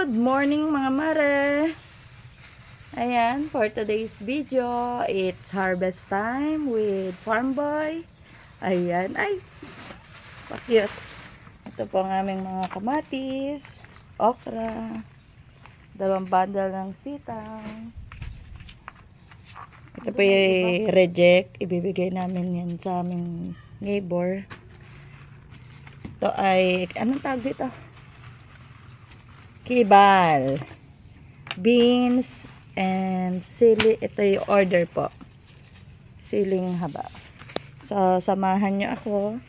Good morning mga mare. Ayan, for today's video, it's harvest time with Farm Boy. Ayan, ay, pa-cute. Ito po ang aming mga kamatis, okra, 2 bundle ng sitang. Ito po yung reject, ibibigay namin yan sa aming neighbor. Ito ay, anong tawag dito? Kibal, beans, and sili. Ito yung order po. Siling haba. So, samahan nyo ako.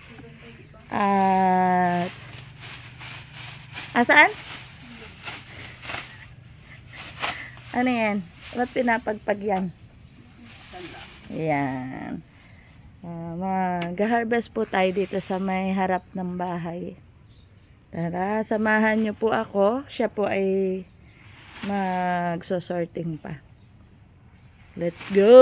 At, saan? Ano yan? Ba't pinapagpag yan? Yan. Mag-harvest po tayo dito sa may harap ng bahay. Tara, samahan nyo po ako. Siya po ay magsosorting pa. Let's go!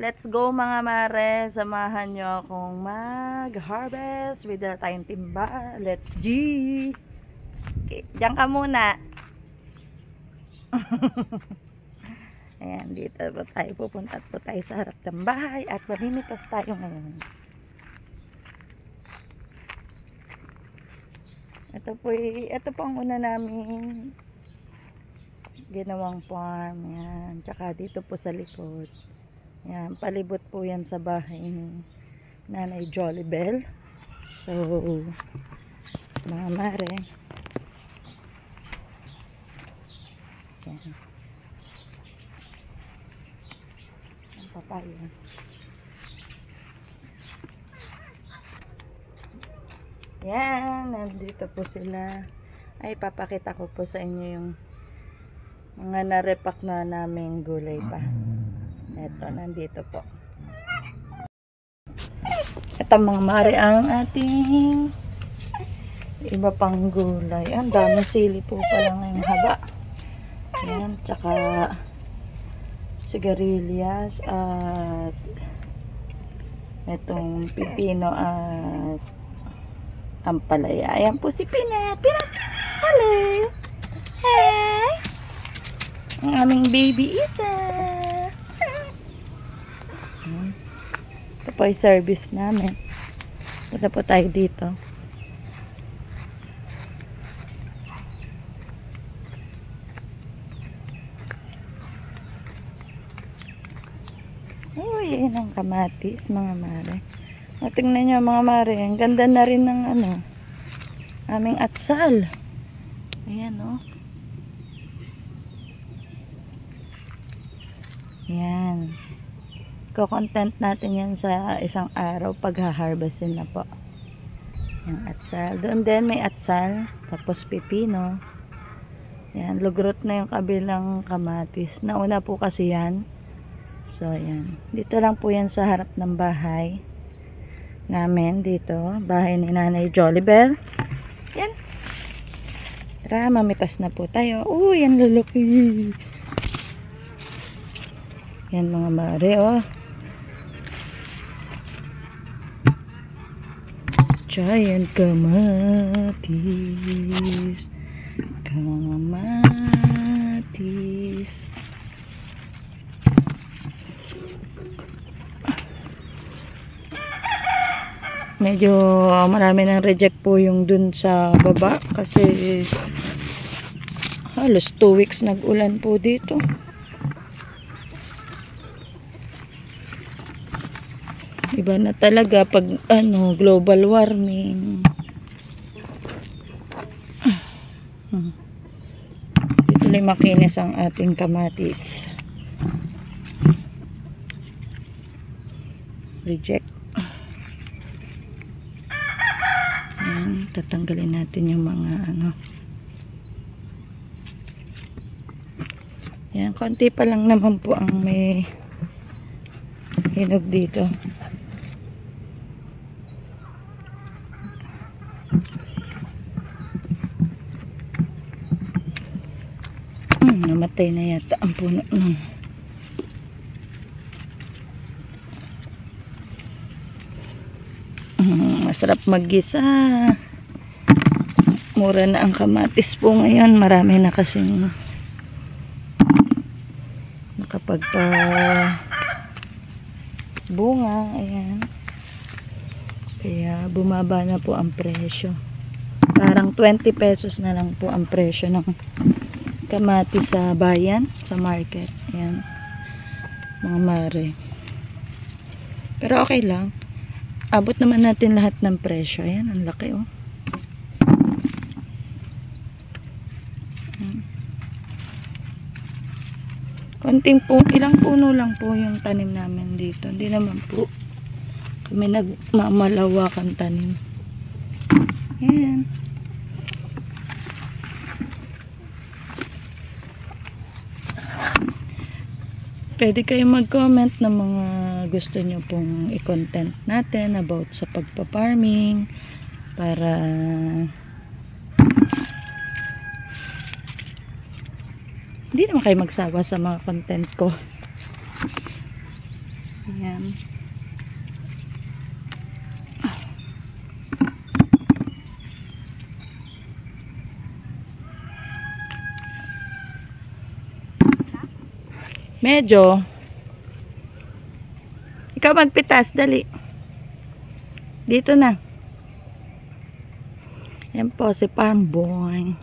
Let's go mga mare. Samahan nyo akong mag-harvest with the tayong timba. Let's G! Okay, diyan ka muna. Ayan, dito po tayo. Pupunta po tayo sa harap ng bahay at mamimitas tayo ngayon. Ito po ang una namin ginawang farm. Yan. Tsaka dito po sa likod. Yan. Palibot po yan sa bahay ni Nanay Jolibel. So, mga mare. Yan. Ang papaya. Yan, nandito po sila. Ay, papakita ko po sa inyo yung mga narepak na naming gulay pa. Ito, nandito po. Ito mga mare ang ating iba pang gulay. Ang daming sili po pala ngayong haba. Yan, tsaka sigarilyas at itong pipino at ampalaya. Ayan po si Pinat. Pinat! Hello! Hey! Ang aming baby isa. Ito po yung service namin. Punta po tayo dito. Uy, yun ang kamatis mga mare. Tingnan nyo mga mare, ang ganda na rin ng aming atsal. Ayan o. Yan. Ko-content natin yan sa isang araw pag ha-harvestin na po. Yung atsal. Doon din may atsal. Tapos pipino. Yan. Lugrot na yung kabilang kamatis. Nauna po kasi yan. So yan. Dito lang po yan sa harap ng bahay namin dito, bahay ni Nanay Jolibel. Yan. Tara, mamitas na po tayo. Uy, yan lalaki. Yan mga mare, oh. Giant kamatis. Kamatis. Medyo marami ng reject po yung dun sa baba kasi halos 2 weeks nag-ulan po dito. Iba na talaga pag global warming. Dito lang makinis ang ating kamatis. Reject. Ayan, tatanggalin natin yung mga Ayan, konti pa lang naman po ang may hinog dito. Namatay na yata ang puno nun. Masarap maggisa. Mura na ang kamatis po ngayon. Marami na kasing nakapagpa bunga. Ayan. Kaya bumaba na po ang presyo. Parang 20 pesos na lang po ang presyo ng kamatis sa bayan, sa market. Ayan. Mga mare. Pero okay lang. Abot naman natin lahat ng presyo. Ayan, ang laki oh. Konting po, ilang puno lang po yung tanim namin dito. Hindi naman po kami nagmamalawakan tanim. Ayan. Pwede kayo mag-comment ng mga gusto nyo pong i-content natin about sa pagpa-farming para hindi naman kayo magsawa sa mga content ko. Ayan. Medyo. Ikaw magpitas, dali. Dito na. Yan po si Farm Boy.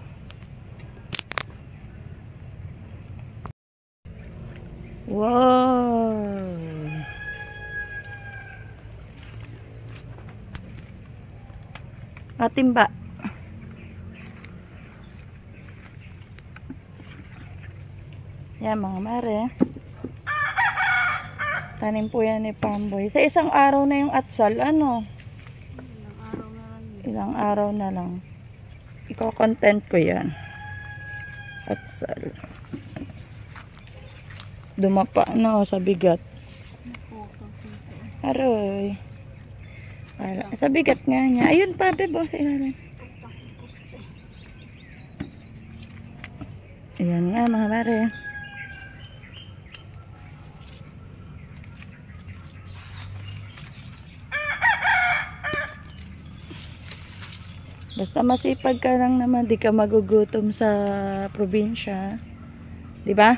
Wow. Atimba. Yan mga mare. Tanim po yan ni Pamboy. Sa isang araw na yung atsal, ano? Ilang araw na lang. Iko-content ko yan. Atsal. Dumapa na sa bigat. Aroy. Sa bigat nga niya. Ayun pa, bebo. Sa ilalim. Ayan nga mga mare. Basta masipag ka lang naman, di ka magugutom sa probinsya. Di ba?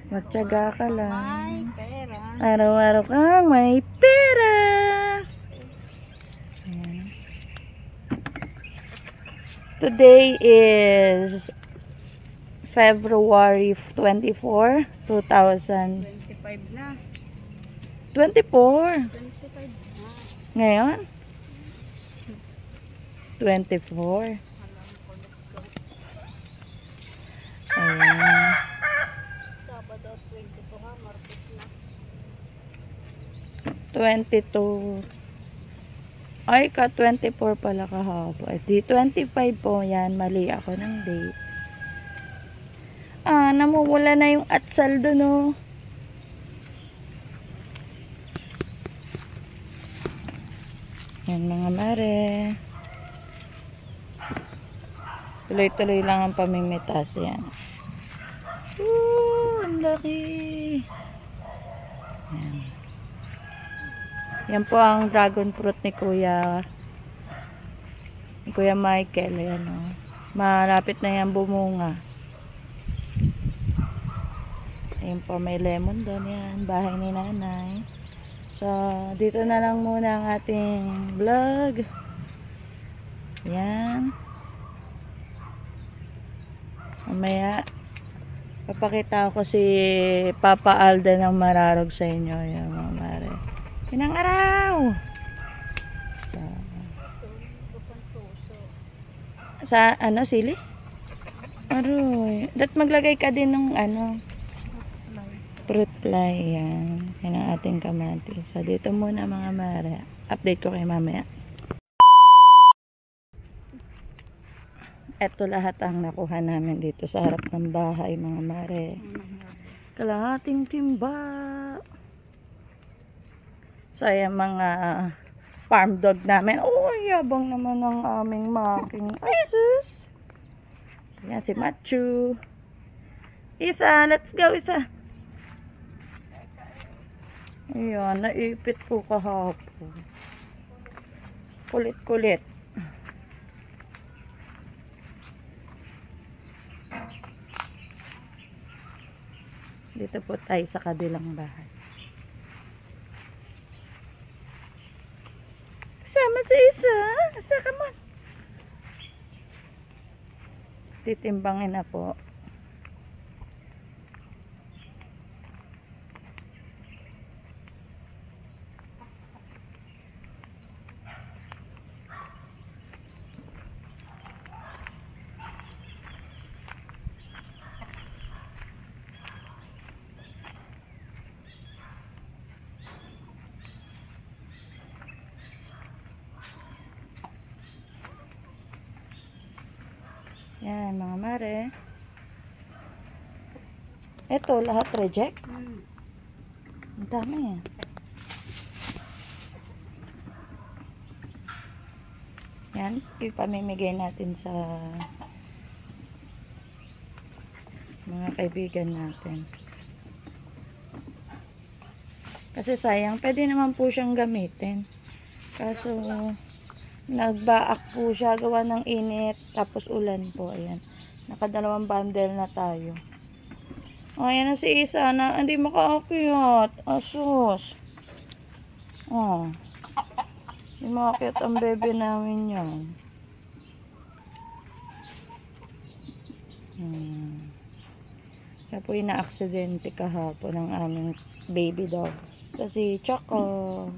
Magtiyaga ka lang. Araw-araw kang may pera. Ayan. Today is February 24, 2025 na. 24. 25 na. Ngayon? 24. Ayan. Sabado 22 ha, Martes na. 22. Ay, ka 24 pala kahapon. Di 25 po yan. Mali ako ng date. Ah, namumula na yung atsal doon oh. Yan mga mare. Tuloy-tuloy lang ang pamimitas yan. Ang laki. Yan. Yan po ang dragon fruit ni Kuya Michael. Ayan, oh. Malapit na yan bumunga. Ayan po, may lemon doon yan. Bahay ni nanay. So, dito na lang muna ang ating vlog. Yan. Mamaya, papakita ko si Papa Alda ng mararog sa inyo. Yan mga mare. Pinang araw! Sa ano, sili? Aroy. Dat maglagay ka din ng ano, fruit fly. Yan. Yan ang ating kamatis. So, dito muna mga mare. Update ko kayo mamaya. Ito lahat ang nakuha namin dito sa harap ng bahay mga mare. Kalahating timba. So ayan mga farm dog namin. Oh, yabang naman ng aming making asus. Yan si Machu. Isa, let's go isa. Ayan, naipit po kahapon. Kulit-kulit. Dito po tayo sa kabilang bahay. Kasama sa isa. Asa ka man? Titimbangin na po. Yan, mga mare. Ito, lahat reject. Ang dami yan. Yan, ipamimigay natin sa mga kaibigan natin. Kasi sayang, pwede naman po siyang gamitin. Kaso, nagbaak po siya, gawa ng init, tapos ulan po, ayan. Nakadalawang bundle na tayo. Ayan na si Isa na, hindi makaakyat. Asus. Oh. Hindi makaakyat ang bebe namin yan. Kaya po ina-aksidente kahapon ng aming baby dog. Kasi Choco.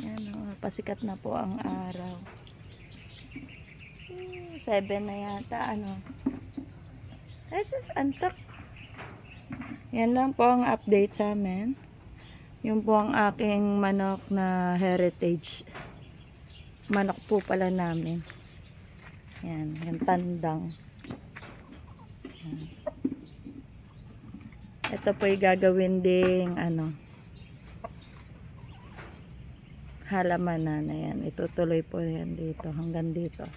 Yan o, pasikat na po ang araw. 7 na yata, ano. Jesus, antak. Yan lang po ang update sa amin. Yung po ang aking manok na heritage. Manok po pala namin. Yan, yung tandang. Yan. Ito po yung gagawin ding, ano, halaman na yan. Itutuloy po yan dito, hanggang dito.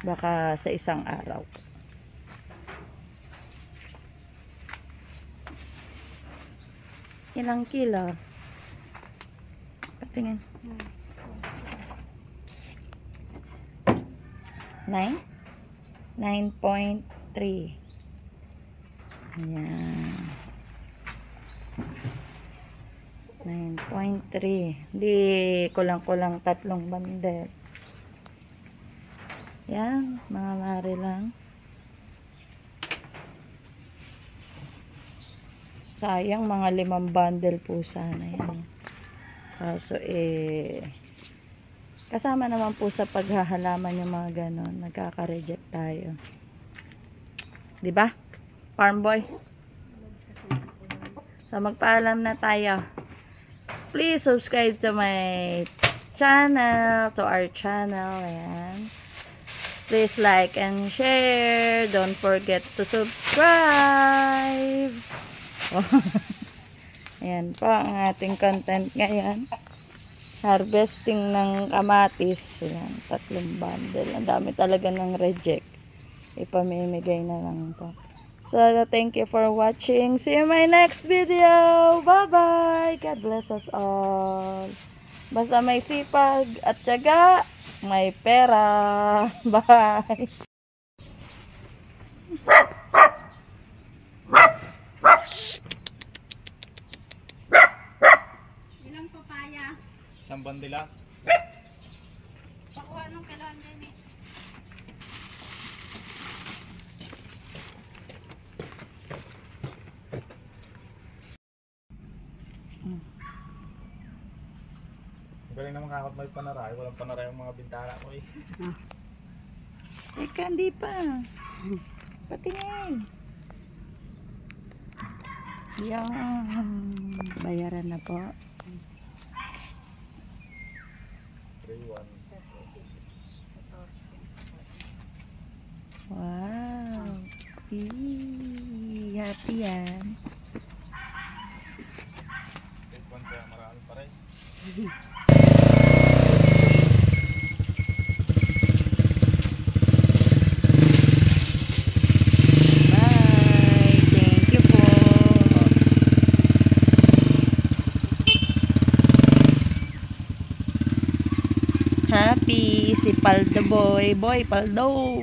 Baka sa isang araw. Ilang kilo? Patingin. 9? 9.3. Ayan. 9.3. Di kulang-kulang 3 bandel. Yan, mga mari lang. Sayang, mga 5 bundle po sana yan. Kaso kasama naman po sa paghahalaman yung mga ganon. Nagkaka-reject tayo. Diba? Farm boy. So magpaalam na tayo. Please subscribe to my channel, to our channel. Ayan. Please like and share. Don't forget to subscribe. Ayan po ang ating content ngayon. Harvesting ng kamatis. Ayan, 3 bundle. Ang dami talaga ng reject. Ipamimigay na lang po. So, thank you for watching. See you in my next video. Bye-bye. God bless us all. Basta may sipag at tiyaga, may pera. Bye. Ilang papaya? Isang bandila. Pakuha nung kailangan din eh. Galing naman kakot may panaray. Walang panaray yung mga bintana ko eh. Eka, hindi pa. Patingin. Yan. Bayaran na po. 3-1. Wow. Happy yan. 3-1 kaya marami pa rin. Bye. Thank you po. Happy si Paldo boy. Boy, Paldo.